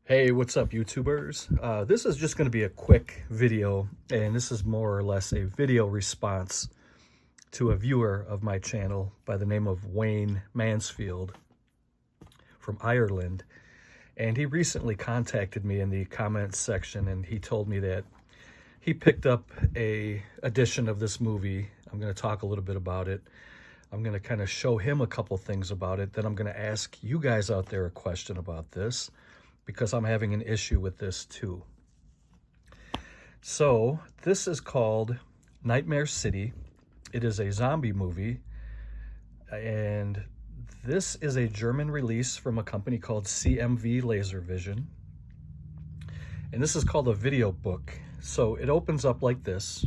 Hey, what's up, YouTubers? This is just going to be a quick video, and this is more or less a video response to a viewer of my channel by the name of Wayne Mansfield from Ireland. And he recently contacted me in the comments section, and he told me that he picked up a edition of this movie. I'm going to talk a little bit about it. I'm going to kind of show him a couple things about it. Then I'm going to ask you guys out there a question about this, because I'm having an issue with this too. So this is called Nightmare City. It is a zombie movie, and this is a German release from a company called CMV Laservision. And this is called a video book. So it opens up like this.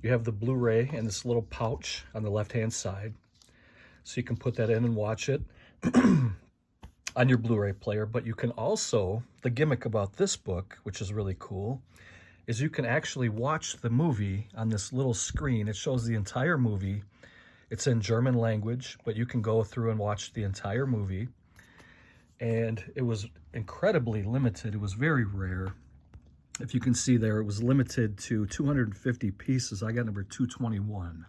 You have the Blu-ray in this little pouch on the left-hand side. So you can put that in and watch it on your Blu-ray player. But you can also, the gimmick about this book, which is really cool, is you can actually watch the movie on this little screen. It shows the entire movie. It's in German language, but you can go through and watch the entire movie. And it was incredibly limited. It was very rare. If you can see there, it was limited to 250 pieces. I got number 221.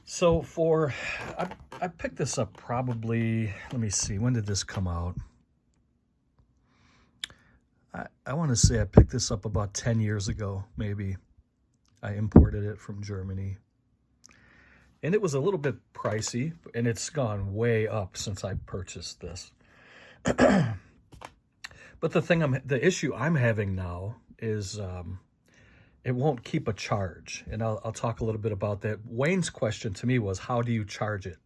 So I picked this up probably, let me see, when did this come out? I want to say I picked this up about 10 years ago, maybe. I imported it from Germany. And it was a little bit pricey, and it's gone way up since I purchased this. But the issue I'm having now is it won't keep a charge. And I'll talk a little bit about that. Wayne's question to me was, how do you charge it?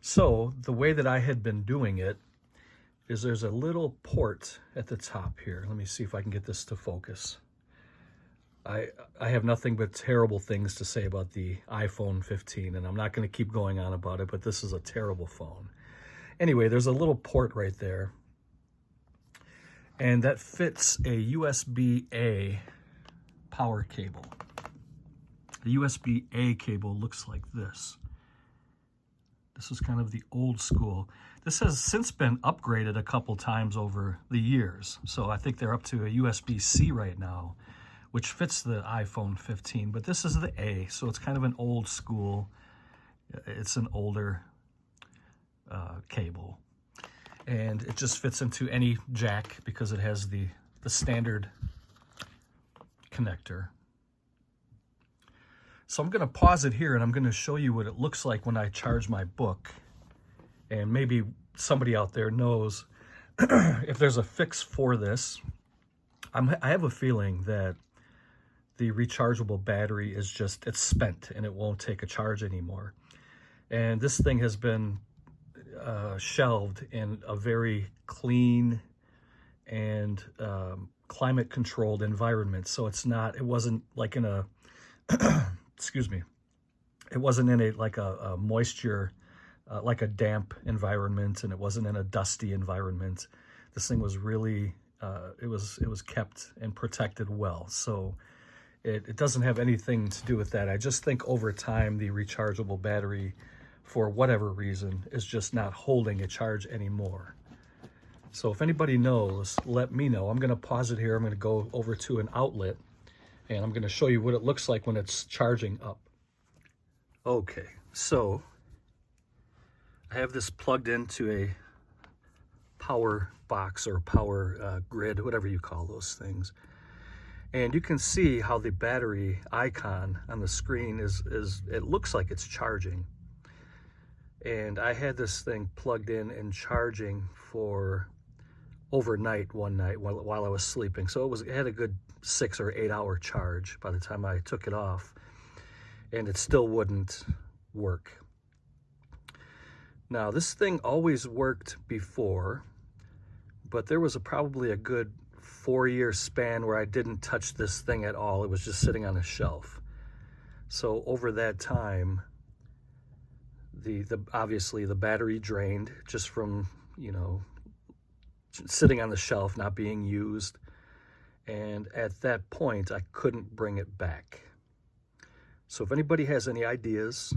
So the way that I had been doing it is there's a little port at the top here. Let me see if I can get this to focus. I have nothing but terrible things to say about the iPhone 15, and I'm not going to keep going on about it, but this is a terrible phone. Anyway, there's a little port right there, and that fits a USB-A power cable. The USB-A cable looks like this. This is kind of the old school. This has since been upgraded a couple times over the years. So I think they're up to a USB-C right now, which fits the iPhone 15. But this is the A, so it's kind of an old school. It's an older cable. And it just fits into any jack because it has the standard connector. So I'm going to pause it here, and I'm going to show you what it looks like when I charge my book. And maybe somebody out there knows if there's a fix for this. I have a feeling that the rechargeable battery is just, it's spent and it won't take a charge anymore. And this thing has been shelved in a very clean and climate controlled environment. So it wasn't like in a, excuse me, it wasn't in a moisture, like a damp environment, and it wasn't in a dusty environment. This thing was really, it was kept and protected well. So it doesn't have anything to do with that. I just think over time, the rechargeable battery, for whatever reason, is just not holding a charge anymore. So if anybody knows, let me know. I'm going to pause it here. I'm going to go over to an outlet, and I'm going to show you what it looks like when it's charging up. Okay, so I have this plugged into a power box or power grid, whatever you call those things. And you can see how the battery icon on the screen it looks like it's charging. And I had this thing plugged in and charging for overnight one night while I was sleeping. So it had a good 6 or 8 hour charge by the time I took it off, and it still wouldn't work. Now, this thing always worked before, but there was probably a good 4-year span where I didn't touch this thing at all. It was just sitting on a shelf. So over that time, obviously the battery drained just from, sitting on the shelf, not being used. And at that point, I couldn't bring it back. So if anybody has any ideas,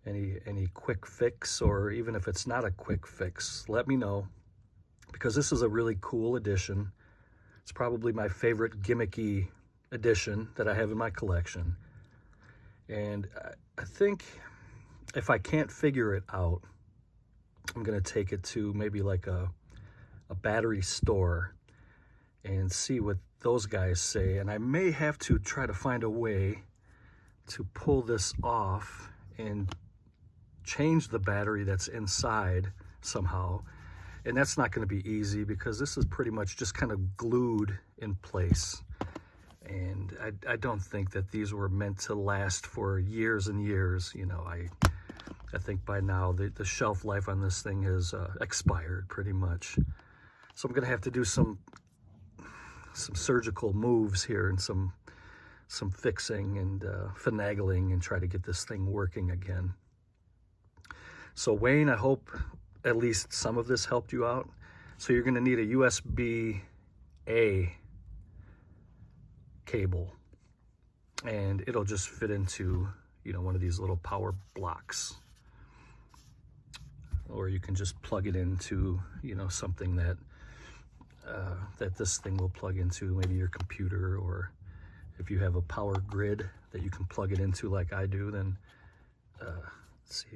any quick fix, or even if it's not a quick fix, let me know. because this is a really cool edition. It's probably my favorite gimmicky edition that I have in my collection. And I think if I can't figure it out, I'm gonna take it to maybe like a battery store and see what those guys say. And I may have to try to find a way to pull this off and change the battery that's inside somehow. And that's not going to be easy because this is pretty much just kind of glued in place. And I don't think that these were meant to last for years and years. You know, I think by now the shelf life on this thing has expired pretty much. So I'm going to have to do some surgical moves here and some fixing and finagling and try to get this thing working again. So Wayne, I hope at least some of this helped you out. So you're going to need a USB-A cable, and it'll just fit into, you know, one of these little power blocks. Or you can just plug it into, you know, something that this thing will plug into, maybe your computer, or if you have a power grid that you can plug it into like I do, then see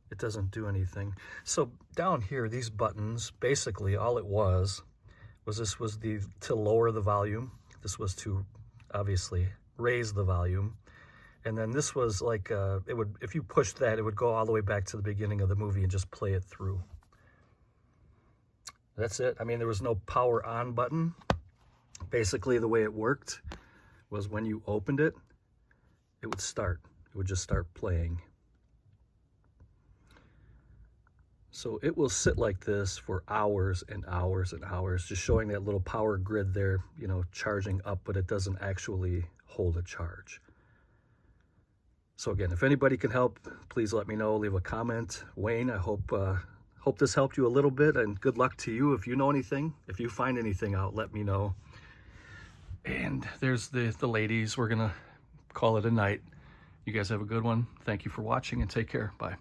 it doesn't do anything. So down here, these buttons, basically all it was this was to lower the volume. This was to obviously raise the volume. And then this was like, if you pushed that, it would go all the way back to the beginning of the movie and just play it through. That's it. I mean, there was no power on button. Basically, the way it worked was when you opened it, it would start. It would just start playing. So it will sit like this for hours and hours and hours, just showing that little power grid there, you know, charging up, but it doesn't actually hold a charge. So again, if anybody can help, please let me know, leave a comment. Wayne, I hope this helped you a little bit, and good luck to you. If you know anything, if you find anything out, let me know. And there's the ladies. We're gonna call it a night. You guys have a good one. Thank you for watching, and take care. Bye.